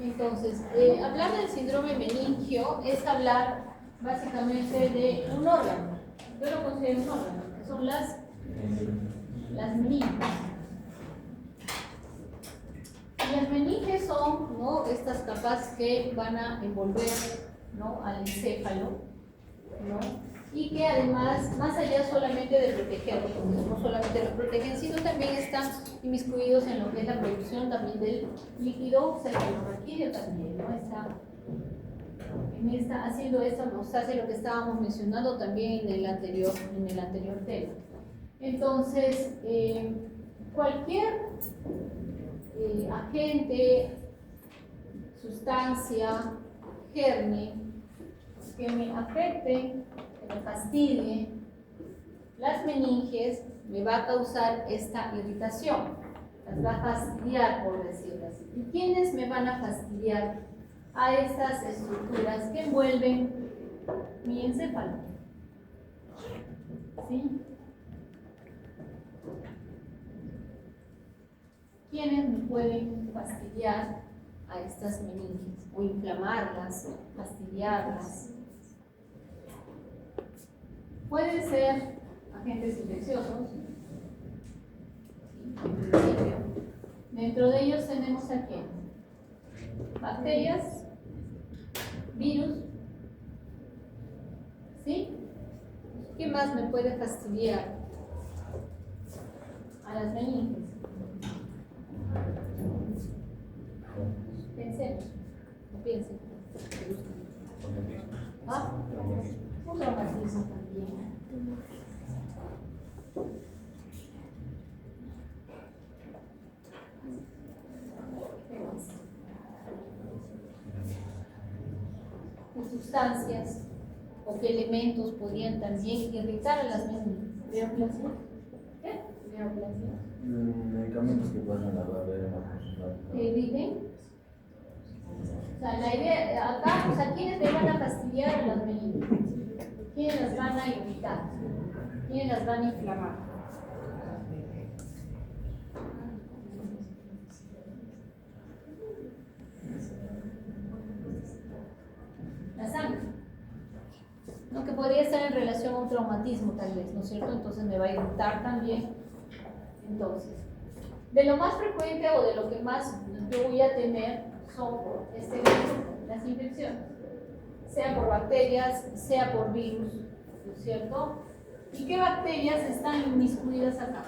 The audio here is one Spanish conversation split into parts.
Entonces, hablar del síndrome meningio es hablar básicamente de un órgano. Yo lo considero un órgano, que son las meninges. Y las meninges son, ¿no?, estas capas que van a envolver, ¿no?, al encéfalo, ¿no?, y que además, más allá solamente de protegerlo, porque no solamente lo protegen, sino también están inmiscuidos en lo que es la producción también del líquido cefalorraquídeo también, ¿no? Haciendo esto nos hace lo que estábamos mencionando también en el anterior tema. Entonces, cualquier agente, sustancia, germen que me afecte, que me fastidie las meninges, me va a causar esta irritación, las va a fastidiar, por decirlo así. ¿Y quiénes me van a fastidiar? A estas estructuras que envuelven mi encéfalo. ¿Sí? ¿Quiénes me pueden fastidiar a estas meninges? O inflamarlas, fastidiarlas. Pueden ser agentes infecciosos, en principio. Dentro de ellos tenemos a quién? Bacterias, virus, ¿sí? ¿Qué más me puede fastidiar a las meninges? Pensemos, no piensen. ¿Ah? Un traumatismo también. ¿Qué sustancias o qué elementos podrían también irritar a las meninges? ¿Neoplasia? ¿Qué? ¿Neoplasia? Medicamentos que pasan la barrera. ¿Que irriten? O sea, la idea acá, o sea, ¿quiénes me van a fastidiar a las meninges? ¿Quiénes las van a irritar? ¿Quiénes las van a inflamar? La sangre, ¿no? Que podría estar en relación a un traumatismo tal vez, ¿no es cierto? Entonces me va a irritar también. Entonces, de lo más frecuente o de lo que más yo voy a tener son las infecciones, sea por bacterias, sea por virus, ¿no es cierto? ¿Y qué bacterias están inmiscuidas acá?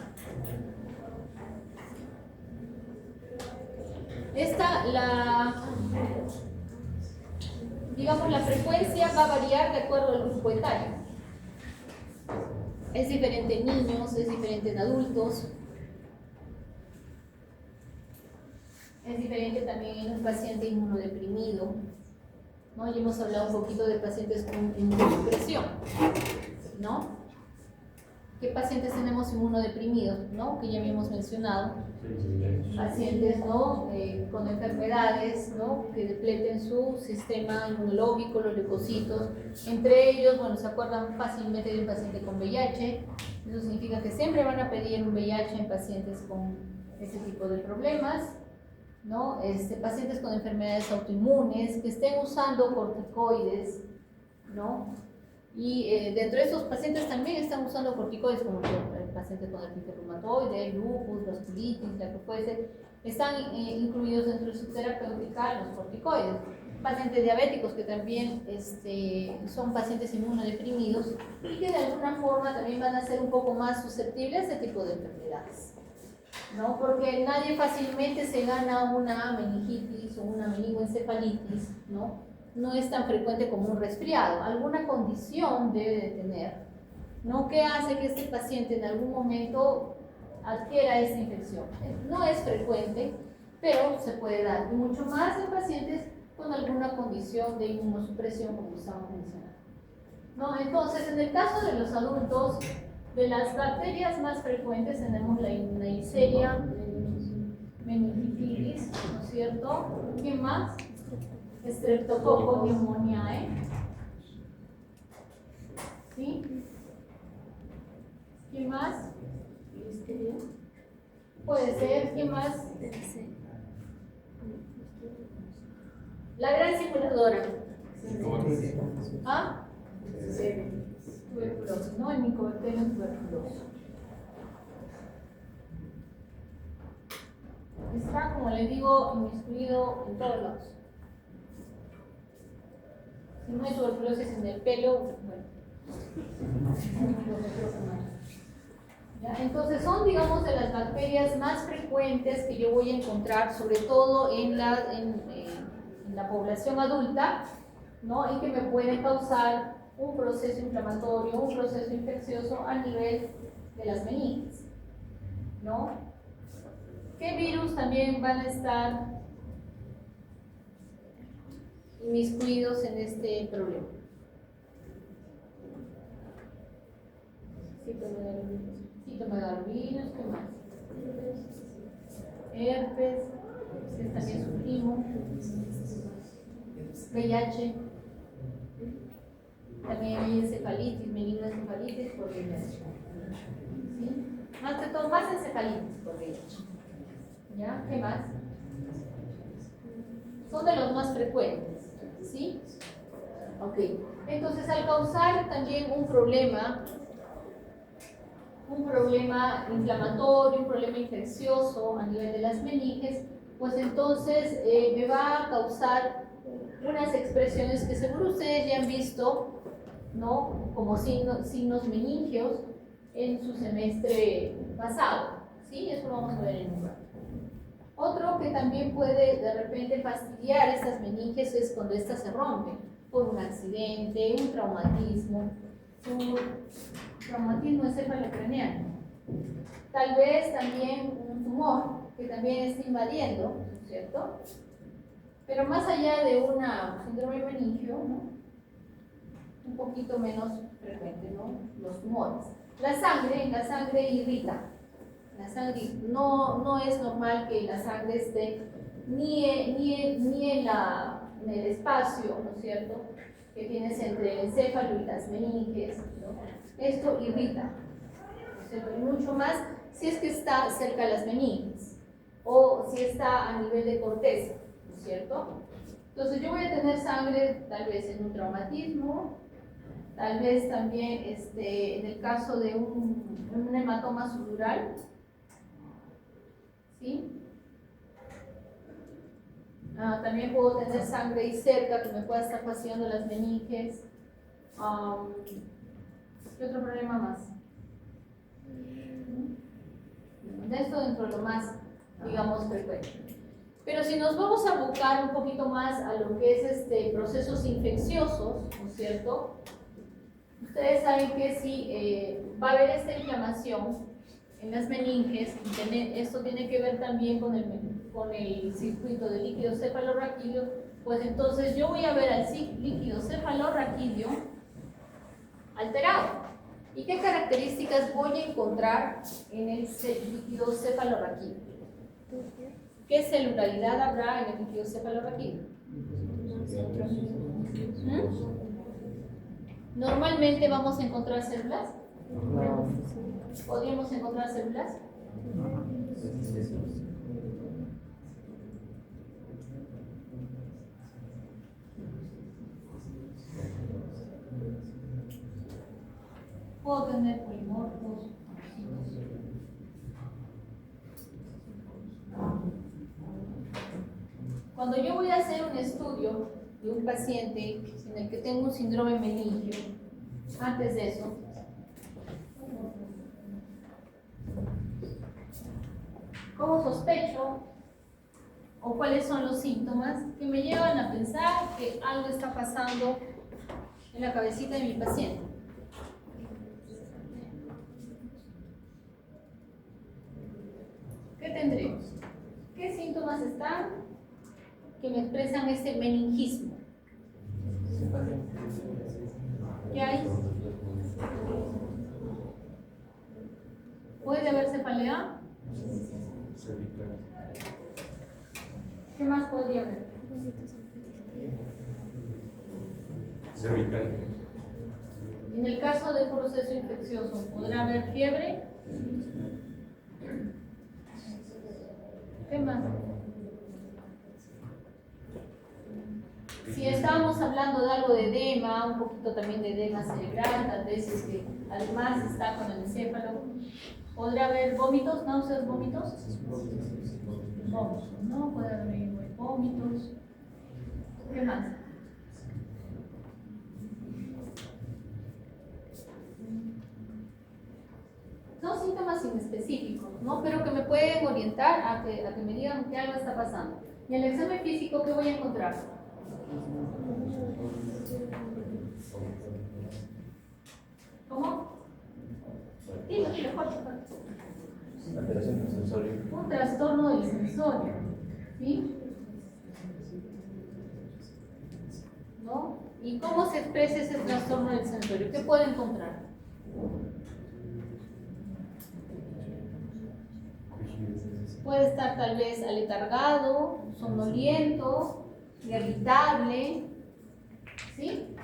Digamos, la frecuencia va a variar de acuerdo al grupo etario. Es diferente en niños, es diferente en adultos, es diferente también en un paciente inmunodeprimido, ¿no? Ya hemos hablado un poquito de pacientes con inmunosupresión, ¿no? ¿Qué pacientes tenemos inmunodeprimidos, ¿no? Que ya habíamos mencionado. Pacientes, ¿no?, con enfermedades, ¿no?, que depleten su sistema inmunológico, los leucocitos. Entre ellos, bueno, se acuerdan fácilmente de un paciente con VIH. Eso significa que siempre van a pedir un VIH en pacientes con este tipo de problemas, ¿no? Pacientes con enfermedades autoinmunes que estén usando corticoides, ¿no? Y dentro de esos pacientes también están usando corticoides, como el paciente con artritis reumatoide, lupus, vasculitis, la que fuese, están incluidos dentro de su terapéutica los corticoides. Pacientes diabéticos que también son pacientes inmunodeprimidos y que de alguna forma también van a ser un poco más susceptibles a este tipo de enfermedades, ¿no? Porque nadie fácilmente se gana una meningitis o una meningoencefalitis, ¿no? No es tan frecuente como un resfriado, alguna condición debe de tener, ¿no?, que hace que este paciente en algún momento adquiera esta infección. No es frecuente, pero se puede dar, y mucho más en pacientes con alguna condición de inmunosupresión, como estamos mencionando, ¿no? Entonces, en el caso de los adultos, de las bacterias más frecuentes tenemos la Neisseria meningitidis, ¿no es cierto? ¿Qué más? Streptococcus pneumoniae, ¿sí? ¿Qué más? Puede ser, ¿qué más? La gran simuladora. ¿Ah? Tuberculosis, ¿no? El Mycobacterium tuberculosis. Está, como les digo, inmiscuido en todos lados. Si no hay tuberculosis en el pelo, bueno. ¿Ya? Entonces son, digamos, de las bacterias más frecuentes que yo voy a encontrar, sobre todo en la población adulta, ¿no? Y que me pueden causar un proceso inflamatorio, un proceso infeccioso a nivel de las meninges, ¿no? ¿Qué virus también van a estar inmiscuidos en este problema? Citomegalovirus, ¿qué más? Herpes, que también sufrimos. VIH, también hay encefalitis, meningocefalitis por VIH. ¿Sí? Más que todo, más encefalitis por VIH. ¿Ya? ¿Qué más? Son de los más frecuentes. ¿Sí? Ok. Entonces, al causar también un problema inflamatorio, un problema infeccioso a nivel de las meninges, pues entonces me va a causar unas expresiones que seguro ustedes ya han visto, ¿no? Como signos meningios en su semestre pasado, ¿sí? Eso lo vamos a ver en un rato. Otro que también puede de repente fastidiar estas meninges es cuando estas se rompen por un accidente, un traumatismo encefalocraneano. Tal vez también un tumor que también está invadiendo, ¿cierto? Pero más allá de una síndrome meningio, ¿no? Un poquito menos frecuente, ¿no? Los tumores. La sangre irrita. La sangre no es normal que la sangre esté ni en el espacio, ¿no es cierto?, que tienes entre el encéfalo y las meninges, ¿no? Esto irrita, ¿no es cierto? Y mucho más si es que está cerca de las meninges o si está a nivel de corteza, ¿no es cierto? Entonces yo voy a tener sangre tal vez en un traumatismo, tal vez también en el caso de un hematoma sudural, ¿sí? También puedo tener sangre ahí cerca que me pueda estar fastidiando las meninges. ¿Qué otro problema más? Esto dentro de lo más, digamos, frecuente. Pero si nos vamos a buscar un poquito más a lo que es procesos infecciosos, ¿no es cierto? Ustedes saben que si va a haber esta inflamación en las meninges, esto tiene que ver también con el circuito de líquido cefalorraquídeo, pues entonces yo voy a ver al líquido cefalorraquídeo alterado. ¿Y qué características voy a encontrar en el líquido cefalorraquídeo? ¿Qué celularidad habrá en el líquido cefalorraquídeo? Normalmente vamos a encontrar células. ¿Podríamos encontrar células? Puedo tener polimorfos. Cuando yo voy a hacer un estudio de un paciente en el que tengo un síndrome meningio, antes de eso, ¿cómo sospecho o cuáles son los síntomas que me llevan a pensar que algo está pasando en la cabecita de mi paciente? ¿Qué tendremos? ¿Qué síntomas están que me expresan este meningismo? ¿Qué hay? ¿Puede haber cefalea? ¿Qué más podría haber? Cervical. En el caso de un proceso infeccioso, ¿podrá haber fiebre? ¿Qué más? Si estábamos hablando de algo de edema, un poquito también de edema cerebral, tal vez es que además está con el encéfalo, ¿podrá haber vómitos, náuseas, vómitos? Vómitos, ¿no? Puede haber vómitos. ¿Qué más? Son síntomas inespecíficos, ¿no? Pero que me pueden orientar a que me digan que algo está pasando. Y en el examen físico, ¿qué voy a encontrar? ¿Cómo? Dilo, fuerte. Alteración del sensorio. Un trastorno del sensorio, ¿sí? ¿No? ¿Y cómo se expresa ese trastorno del sensorio? ¿Qué puedo encontrar? Puede estar tal vez aletargado, somnoliento, irritable, ¿sí?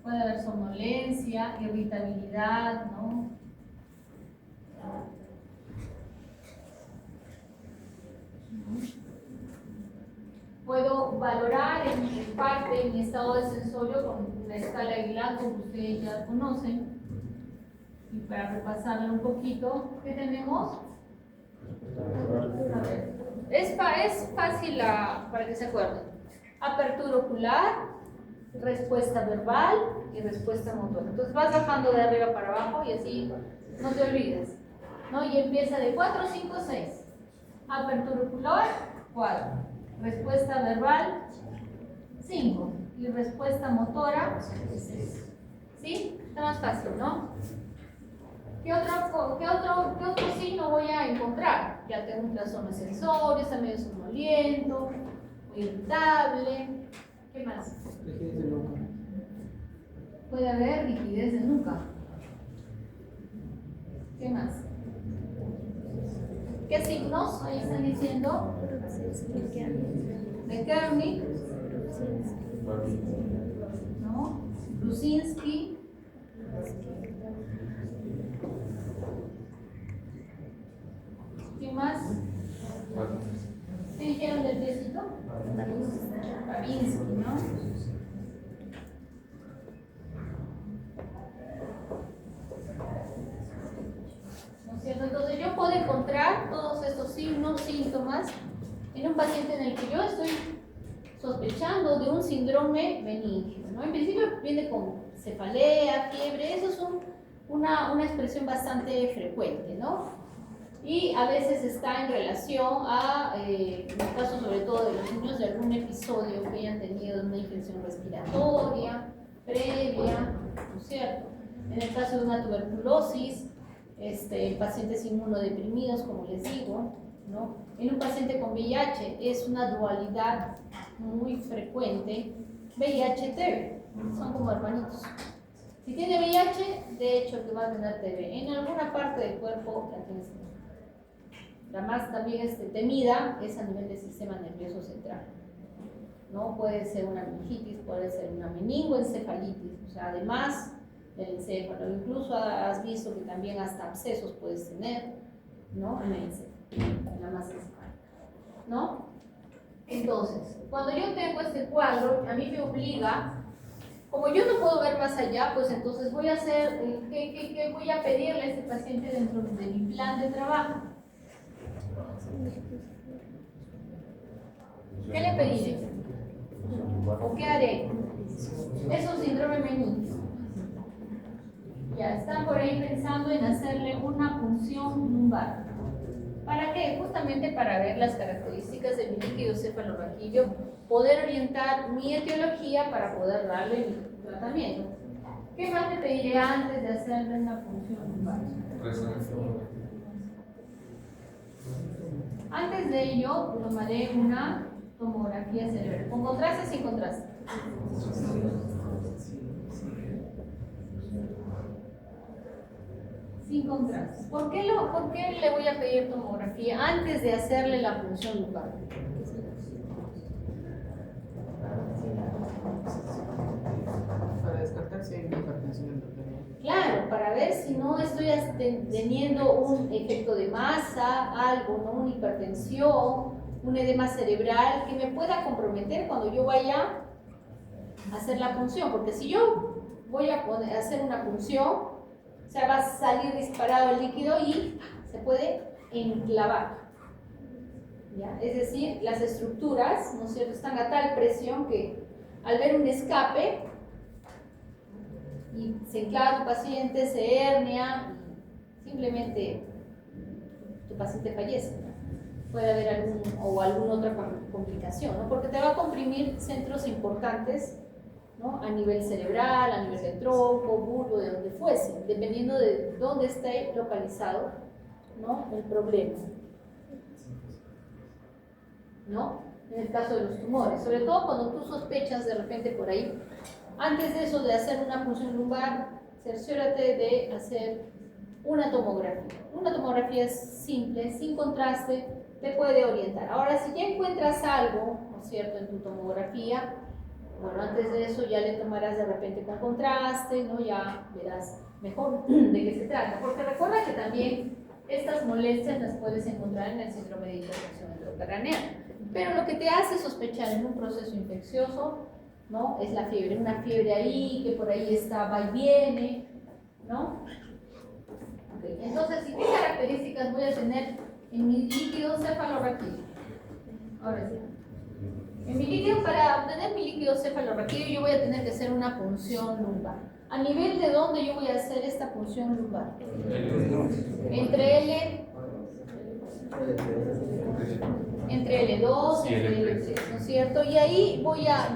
Puede haber somnolencia, irritabilidad, ¿no? Puedo valorar en parte mi estado de sensorio con la escala Aguilar, como ustedes ya conocen. Y para repasarlo un poquito, ¿qué tenemos? A ver, es fácil para que se acuerden. Apertura ocular, respuesta verbal y respuesta motora. Entonces vas bajando de arriba para abajo y así no te olvides, ¿no? Y empieza de 4, 5, 6. Apertura ocular, 4. Respuesta verbal, 5. Y respuesta motora, 6. ¿Sí? Está más fácil, ¿no? ¿Qué otro signo voy a encontrar? Ya tengo un trastorno de sensorio, está medio somnoliento, muy irritable. ¿Qué más? Rigidez de nuca. Puede haber rigidez de nuca. ¿Qué más? ¿Qué signos ahí están diciendo? De Kernig, ¿no? Brusinski. ¿Qué más? ¿Qué dijeron del piecito? Babinski, ¿no? ¿No es cierto? Entonces yo puedo encontrar todos estos signos, síntomas en un paciente en el que yo estoy sospechando de un síndrome meningio, ¿no? En principio viene con cefalea, fiebre, eso es una expresión bastante frecuente, ¿no? Y a veces está en relación a, en el caso sobre todo de los niños, de algún episodio que hayan tenido una infección respiratoria previa, ¿no es cierto? En el caso de una tuberculosis, pacientes inmunodeprimidos, como les digo, ¿no? En un paciente con VIH es una dualidad muy frecuente, VIH-TB, son como hermanitos. Si tiene VIH, de hecho el que va a tener TB, en alguna parte del cuerpo la tienes. La más también temida es a nivel del sistema nervioso central, ¿no? Puede ser una meningitis, puede ser una meningoencefalitis, o sea, además del encéfalo, incluso has visto que también hasta abscesos puedes tener, ¿no? En el encéfalo, en la masa encefálica, ¿no? Entonces, cuando yo tengo este cuadro, a mí me obliga, como yo no puedo ver más allá, pues entonces voy a hacer, ¿qué voy a pedirle a este paciente dentro de mi plan de trabajo? ¿Qué le pediré? ¿O qué haré? Es un síndrome meningio. Ya están por ahí pensando en hacerle una punción lumbar. ¿Para qué? Justamente para ver las características del meningio cefalorraquídeo, poder orientar mi etiología para poder darle mi tratamiento. ¿Qué más le pediré antes de hacerle una punción lumbar? Antes de ello, tomaré una tomografía cerebral. ¿Con contraste o sin contraste? Sin contraste. ¿Por qué le voy a pedir tomografía antes de hacerle la punción lumbar? Para descartar ver si hay una hipertensión endotelial. Claro, para ver si no estoy teniendo un efecto de masa, algo, ¿no? Una hipertensión, un edema cerebral que me pueda comprometer cuando yo vaya a hacer la punción. Porque si yo voy a hacer una punción, o sea, va a salir disparado el líquido y se puede enclavar. ¿Ya? Es decir, las estructuras, ¿no es cierto?, están a tal presión que al ver un escape y se enclava tu paciente, se hernia, simplemente tu paciente fallece, ¿no? Puede haber alguna otra complicación, ¿no? Porque te va a comprimir centros importantes, ¿no? A nivel cerebral, a nivel del tronco, bulbo, de donde fuese, dependiendo de dónde esté localizado, ¿no?, el problema, ¿no? En el caso de los tumores, sobre todo cuando tú sospechas de repente por ahí, antes de eso de hacer una punción lumbar, cerciórate de hacer una tomografía. Una tomografía es simple, sin contraste, te puede orientar. Ahora, si ya encuentras algo, ¿no es cierto?, en tu tomografía, bueno, antes de eso ya le tomarás de repente con contraste, ¿no? Ya verás mejor de qué se trata. Porque recuerda que también estas molestias las puedes encontrar en el síndrome de hipertensión intracraneal. Pero lo que te hace sospechar en un proceso infeccioso, ¿no?, es la fiebre, una fiebre ahí, que por ahí está, va y viene, ¿no? Okay. Entonces, ¿qué características voy a tener en mi líquido cefalorraquídeo? Ahora sí. En mi líquido, para obtener mi líquido cefalorraquídeo, yo voy a tener que hacer una punción lumbar. ¿A nivel de dónde yo voy a hacer esta punción lumbar? Entre L2 y L3, ¿no es cierto? Y ahí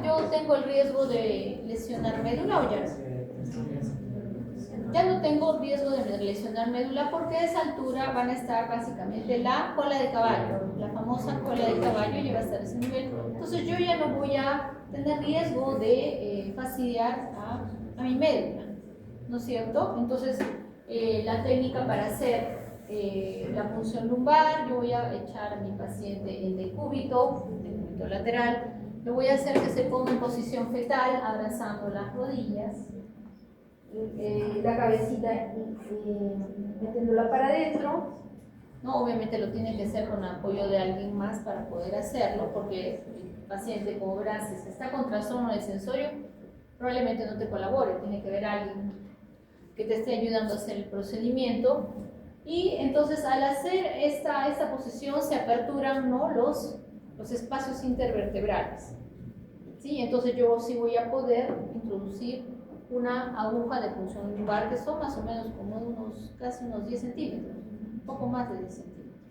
yo tengo el riesgo de lesionar médula, ¿o ya no? Ya no tengo riesgo de lesionar médula porque a esa altura van a estar básicamente la cola de caballo, la famosa cola de caballo ya va a estar a ese nivel. Entonces yo ya no voy a tener riesgo de fastidiar a mi médula, ¿no es cierto? Entonces la técnica para hacer la punción lumbar, yo voy a echar a mi paciente en decúbito lateral, lo voy a hacer que se ponga en posición fetal abrazando las rodillas, la cabecita metiéndola para adentro, ¿no? Obviamente lo tiene que hacer con apoyo de alguien más para poder hacerlo, porque el paciente, como verás, si está con trastorno del sensorio, probablemente no te colabore, tiene que haber alguien que te esté ayudando a hacer el procedimiento. Y entonces al hacer esta posición se aperturan, ¿no?, los espacios intervertebrales, ¿sí? Entonces yo sí voy a poder introducir una aguja de punción lumbar que son más o menos como casi unos 10 centímetros, un poco más de 10 centímetros,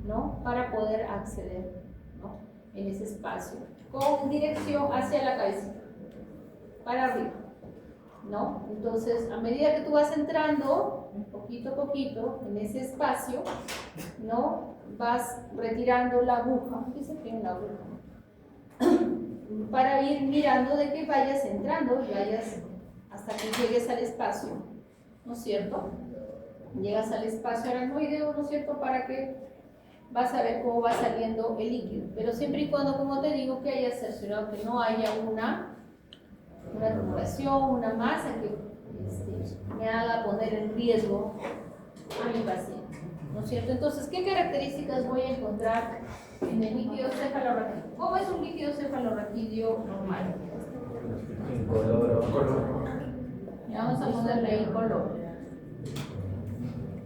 ¿no?, para poder acceder, ¿no?, en ese espacio con dirección hacia la cabecita, para arriba, ¿no? Entonces, a medida que tú vas entrando, poquito a poquito, en ese espacio, ¿no?, vas retirando la aguja, dice que hay una aguja, para ir mirando de que vayas entrando y vayas hasta que llegues al espacio, ¿no es cierto? Llegas al espacio aracnoideo, ¿no es cierto?, para que vas a ver cómo va saliendo el líquido, pero siempre y cuando, como te digo, que hayas cerciorado que no haya una acumulación, una masa que me haga poner en riesgo a mi paciente, ¿no es cierto? Entonces, ¿qué características voy a encontrar en el líquido cefalorraquídeo? ¿Cómo es un líquido cefalorraquídeo normal? Incoloro. Y vamos a ponerle incoloro.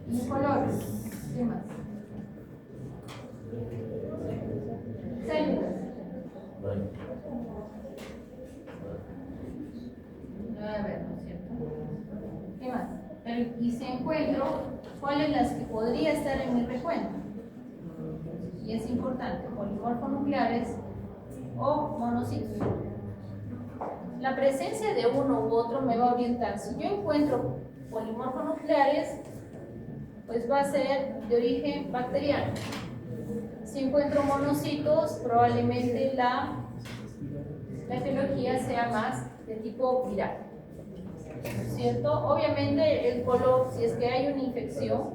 Incoloro. ¿Qué más? Células. A ver, ¿no es cierto? ¿Qué más? Y si encuentro cuáles las que podría estar en mi recuento. Y es importante, polimorfonucleares o monocitos. La presencia de uno u otro me va a orientar. Si yo encuentro polimorfonucleares, pues va a ser de origen bacteriano. Si encuentro monocitos, probablemente la etiología sea más de tipo viral, ¿no es cierto? Obviamente el color, si es que hay una infección,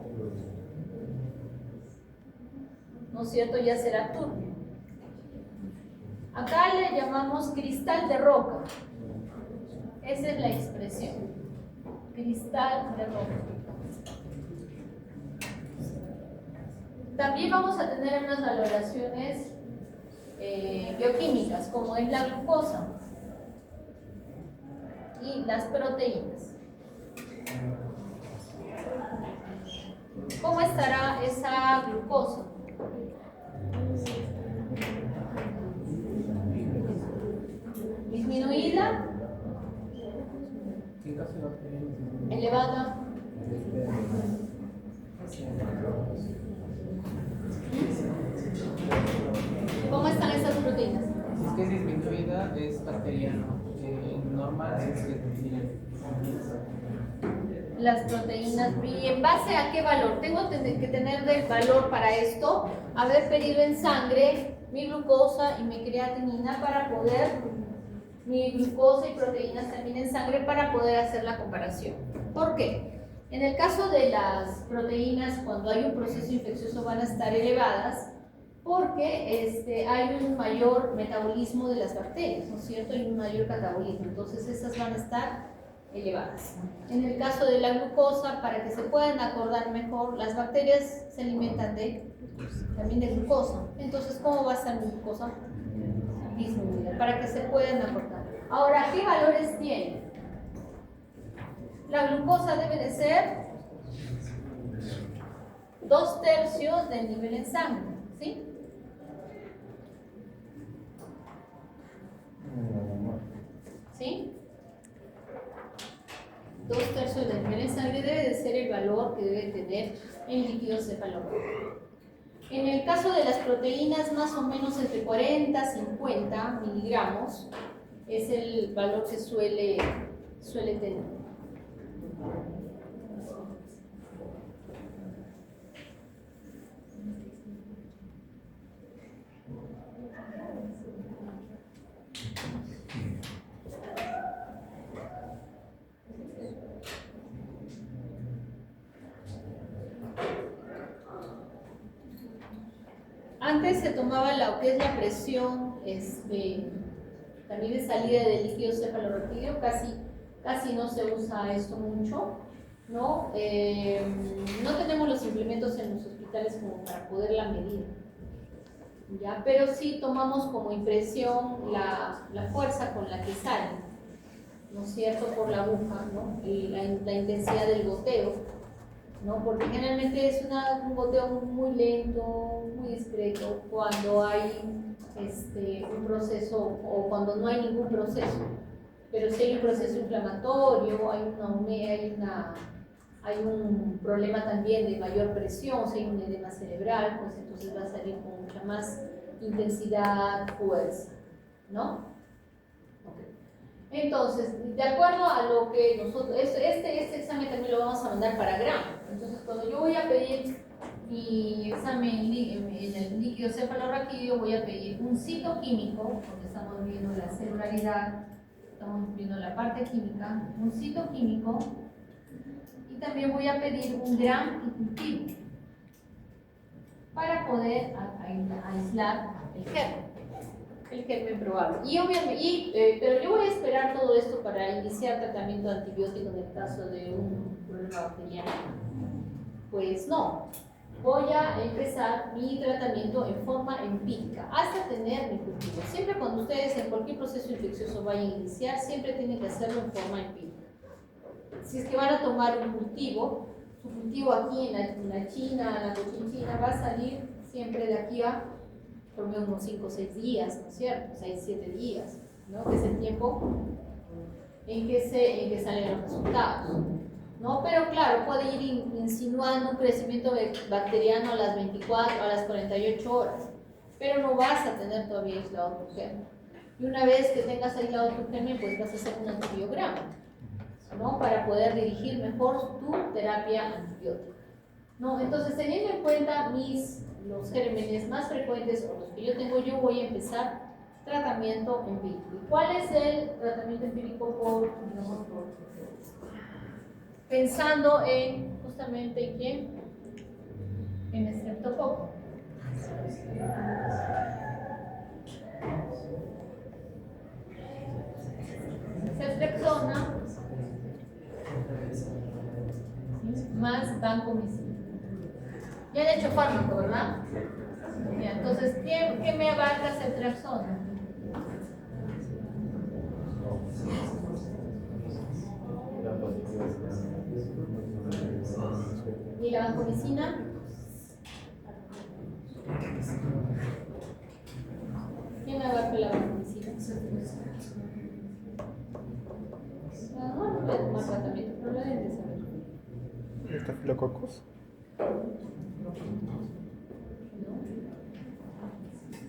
¿no es cierto?, ya será turbio. Acá le llamamos cristal de roca. Esa es la expresión. Cristal de roca. También vamos a tener unas valoraciones bioquímicas, como es la glucosa y las proteínas. ¿Cómo estará esa glucosa? Disminuida, elevada, ¿cómo están esas proteínas? Si es que disminuida es bacteriano, normal es Las proteínas, ¿y en base a qué valor? Tengo que tener el valor para esto, haber pedido en sangre mi glucosa y mi creatinina para poder, mi glucosa y proteínas también en sangre para poder hacer la comparación. ¿Por qué? En el caso de las proteínas, cuando hay un proceso infeccioso van a estar elevadas porque hay un mayor metabolismo de las bacterias, ¿no es cierto? Hay un mayor catabolismo, entonces esas van a estar elevadas. En el caso de la glucosa, para que se puedan acordar mejor, las bacterias se alimentan también de glucosa. Entonces, ¿cómo va a estar mi glucosa? Disminuida, para que se puedan acordar. Ahora, ¿qué valores tiene? La glucosa debe de ser 2/3 del nivel en sangre, ¿sí? ¿Sí? 2/3 del nivel en sangre debe de ser el valor que debe tener el líquido cefalorraquídeo. En el caso de las proteínas, más o menos entre 40 y 50 miligramos es el valor que suele tener. Antes se tomaba lo que es la presión también de salida del líquido cefalorraquídeo, casi no se usa esto mucho, ¿no? No tenemos los implementos en los hospitales como para poderla medir, ¿ya? Pero sí tomamos como impresión la fuerza con la que sale, ¿no es cierto?, por la aguja, ¿no? Y la intensidad del goteo, ¿no? Porque generalmente es un goteo muy lento, muy discreto, cuando hay un proceso o cuando no hay ningún proceso. Pero si hay un proceso inflamatorio, hay un problema también de mayor presión, si hay un edema cerebral, pues entonces va a salir con mucha más intensidad, fuerza, ¿no? Entonces, de acuerdo a lo que nosotros, este examen también lo vamos a mandar para gramo. Entonces, cuando yo voy a pedir mi examen en el líquido cefalorraquídeo, voy a pedir un citoquímico, donde estamos viendo la celularidad, estamos viendo la parte química, un citoquímico, y también voy a pedir un gram y cultivo para poder aislar el germen probable. Pero yo voy a esperar todo esto para iniciar tratamiento antibiótico en el caso de un problema bacteriano. Pues no, voy a empezar mi tratamiento en forma empírica hasta tener mi cultivo. Siempre cuando ustedes en cualquier proceso infeccioso vayan a iniciar, siempre tienen que hacerlo en forma empírica. Si es que van a tomar un cultivo, su cultivo aquí en la China, la Cochinchina, va a salir siempre de aquí a por unos 5 o 6 días, ¿no es cierto? 6 o 7 días, ¿no? Que es el tiempo en que salen los resultados, ¿no? Pero claro, puede ir insinuando un crecimiento bacteriano a las 24, a las 48 horas, pero no vas a tener todavía aislado tu germen. Y una vez que tengas aislado tu germen, pues vas a hacer un antibiograma, ¿no? Para poder dirigir mejor tu terapia antibiótica, ¿no? Entonces, teniendo en cuenta los gérmenes más frecuentes o los que yo tengo, yo voy a empezar tratamiento empírico. ¿Y cuál es el tratamiento empírico pensando justamente en quién? En estreptococo. naltrexona más vancomicina. Ya han hecho fármaco, ¿verdad? Ya, entonces, ¿qué me abarca ceftriaxona? ¿Y la vancomicina? ¿Quién abarca la vancomicina? No voy a tomar tratamiento, pero lo deben de saber. ¿Estafilococos?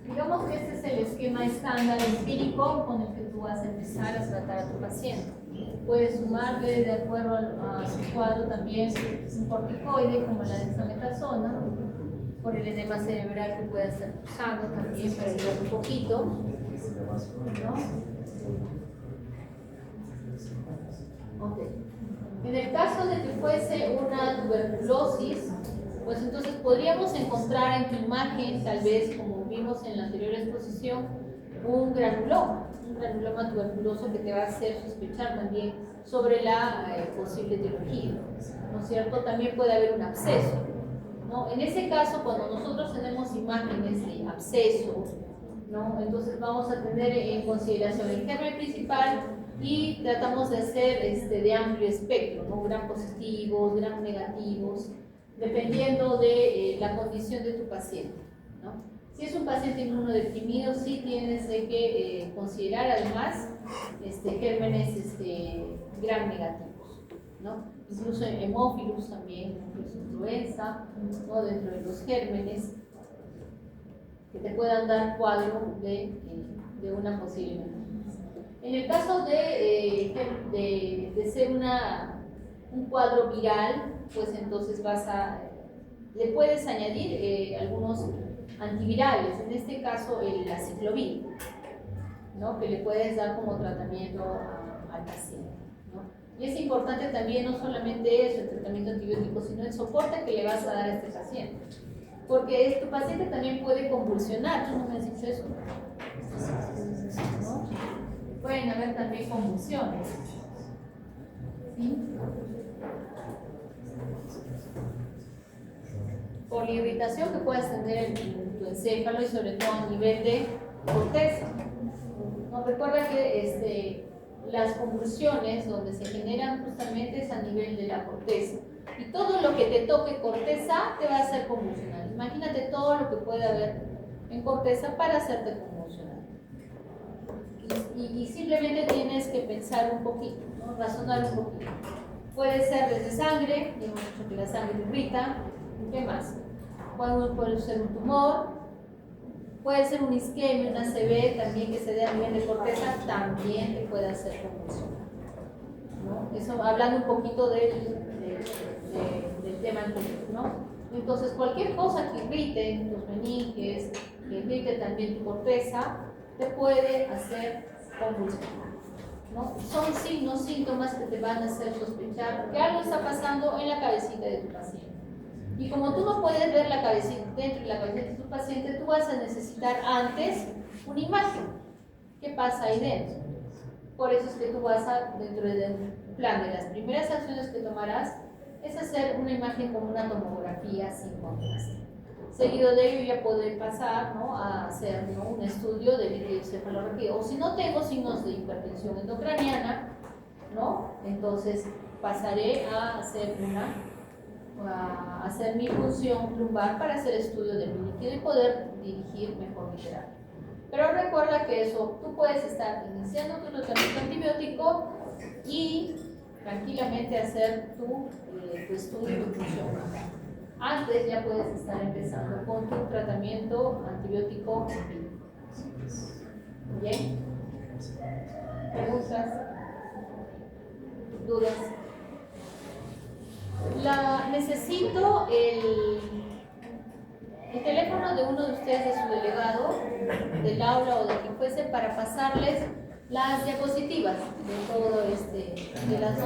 Digamos que este es el esquema estándar empírico con el que tú vas a empezar a tratar a tu paciente. Puedes sumarle de acuerdo a su cuadro también un corticoide como la dexametasona, por el edema cerebral que puede estar usando también para ayudar un poquito, ¿no? Okay. En el caso de que fuese una tuberculosis, pues entonces podríamos encontrar en tu imagen, tal vez como vimos en la anterior exposición, un granuloma tuberculoso que te va a hacer sospechar también sobre la posible etiología, ¿no es cierto? También puede haber un absceso, ¿no? En ese caso, cuando nosotros tenemos imágenes de absceso, ¿no? Entonces vamos a tener en consideración el germen principal y tratamos de hacer de amplio espectro, ¿no? Gram positivos, gram negativos, dependiendo de la condición de tu paciente, ¿no? Si es un paciente inmunodeprimido, sí tienes de que considerar además gérmenes gram negativos, ¿no? Incluso hemófilos también, incluso influenza, ¿no? Dentro de los gérmenes que te puedan dar cuadro de una posible meningitis. En el caso de ser un cuadro viral, pues entonces le puedes añadir algunos antivirales, en este caso el aciclovir, ¿no? Que le puedes dar como tratamiento al paciente, ¿no? Y es importante también no solamente eso, el tratamiento antibiótico, sino el soporte que le vas a dar a este paciente, porque tu paciente también puede convulsionar. ¿Tú no me has dicho eso? ¿No? Pueden haber también convulsiones, ¿sí? Por la irritación que puedas tener en tu encéfalo y sobre todo a nivel de corteza. ¿No? Recuerda que las convulsiones donde se generan justamente es a nivel de la corteza. Y todo lo que te toque corteza te va a hacer convulsionar. Imagínate todo lo que puede haber en corteza para hacerte convulsionar. Y simplemente tienes que pensar un poquito, ¿no? Razonar un poquito. Puede ser desde sangre, hemos dicho que la sangre irrita. ¿Qué más? Puede ser un tumor, puede ser un isquemia, una ACV también que se dé a nivel de corteza, también te puede hacer convulsionar, ¿no? Eso hablando un poquito del tema anterior, ¿no? Entonces cualquier cosa que irrite tus meninges, que irrite también tu corteza, te puede hacer convulsionar, ¿no? Son signos, síntomas que te van a hacer sospechar que algo está pasando en la cabecita de tu paciente. Y como tú no puedes ver la cabecita, dentro de la cabecita de tu paciente, tú vas a necesitar antes una imagen. ¿Qué pasa ahí dentro? Por eso es que tú vas dentro del plan de las primeras acciones que tomarás, es hacer una imagen con una tomografía sin contraste. Seguido de ello ya poder pasar, ¿no? A hacer, ¿no? Un estudio de videoencefalografía. O si no tengo signos de hipertensión endocraniana, ¿no? Entonces pasaré a hacer mi función lumbar para hacer estudio del líquido y poder dirigir mejor mi terapia. Pero recuerda que eso, tú puedes estar iniciando tu tratamiento antibiótico y tranquilamente hacer tu estudio de función lumbar. Antes ya puedes estar empezando con tu tratamiento antibiótico empírico. ¿Bien? ¿Preguntas? ¿Dudas? Necesito el teléfono de uno de ustedes, de su delegado, del aula o de quien fuese, para pasarles las diapositivas de todo de las